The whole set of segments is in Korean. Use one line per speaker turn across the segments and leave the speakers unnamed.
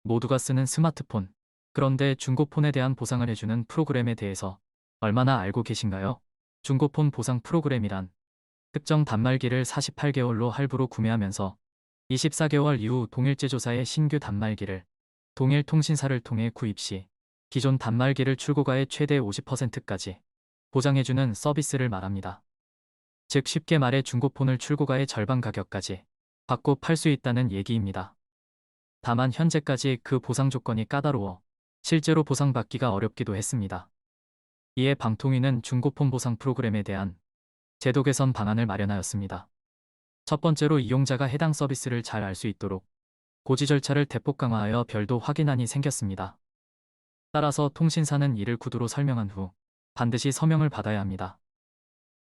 모두가 쓰는 스마트폰. 그런데 중고폰에 대한 보상을 해주는 프로그램에 대해서 얼마나 알고 계신가요? 중고폰 보상 프로그램이란 특정 단말기를 48개월로 할부로 구매하면서 24개월 이후 동일 제조사의 신규 단말기를 동일 통신사를 통해 구입 시 기존 단말기를 출고가의 최대 50%까지 보장해주는 서비스를 말합니다. 즉 쉽게 말해 중고폰을 출고가의 절반 가격까지 받고 팔 수 있다는 얘기입니다. 다만 현재까지 그 보상 조건이 까다로워 실제로 보상받기가 어렵기도 했습니다. 이에 방통위는 중고폰 보상 프로그램에 대한 제도 개선 방안을 마련하였습니다. 첫 번째로 이용자가 해당 서비스를 잘 알 수 있도록 고지 절차를 대폭 강화하여 별도 확인안이 생겼습니다. 따라서 통신사는 이를 구두로 설명한 후 반드시 서명을 받아야 합니다.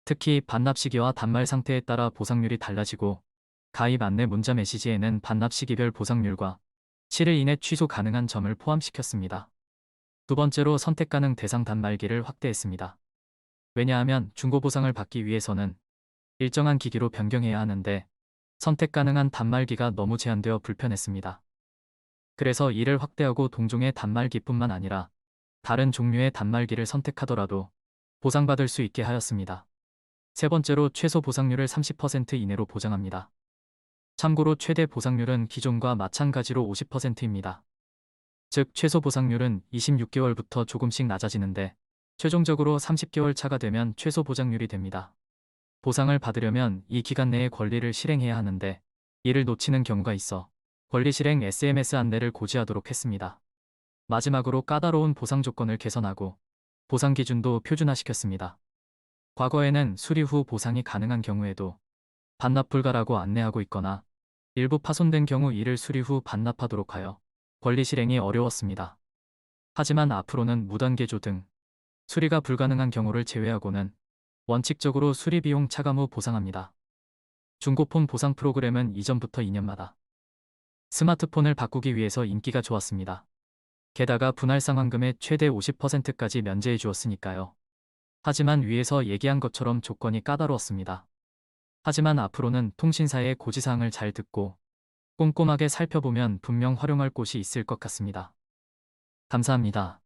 특히 반납 시기와 단말 상태에 따라 보상률이 달라지고 가입 안내 문자 메시지에는 반납 시기별 보상률과 7일 이내 취소 가능한 점을 포함시켰습니다. 두 번째로 선택 가능 대상 단말기를 확대했습니다. 왜냐하면 중고 보상을 받기 위해서는 일정한 기기로 변경해야 하는데 선택 가능한 단말기가 너무 제한되어 불편했습니다. 그래서 이를 확대하고 동종의 단말기뿐만 아니라 다른 종류의 단말기를 선택하더라도 보상받을 수 있게 하였습니다. 세 번째로 최소 보상률을 30% 이내로 보장합니다. 참고로 최대 보상률은 기존과 마찬가지로 50%입니다. 즉 최소 보상률은 26개월부터 조금씩 낮아지는데 최종적으로 30개월 차가 되면 최소 보장률이 됩니다. 보상을 받으려면 이 기간 내에 권리를 실행해야 하는데 이를 놓치는 경우가 있어 권리 실행 SMS 안내를 고지하도록 했습니다. 마지막으로 까다로운 보상 조건을 개선하고 보상 기준도 표준화시켰습니다. 과거에는 수리 후 보상이 가능한 경우에도 반납 불가라고 안내하고 있거나 일부 파손된 경우 이를 수리 후 반납하도록 하여 권리 실행이 어려웠습니다. 하지만 앞으로는 무단개조 등 수리가 불가능한 경우를 제외하고는 원칙적으로 수리 비용 차감 후 보상합니다. 중고폰 보상 프로그램은 이전부터 2년마다 스마트폰을 바꾸기 위해서 인기가 좋았습니다. 게다가 분할 상환금의 최대 50%까지 면제해 주었으니까요. 하지만 위에서 얘기한 것처럼 조건이 까다로웠습니다. 하지만 앞으로는 통신사의 고지사항을 잘 듣고 꼼꼼하게 살펴보면 분명 활용할 곳이 있을 것 같습니다. 감사합니다.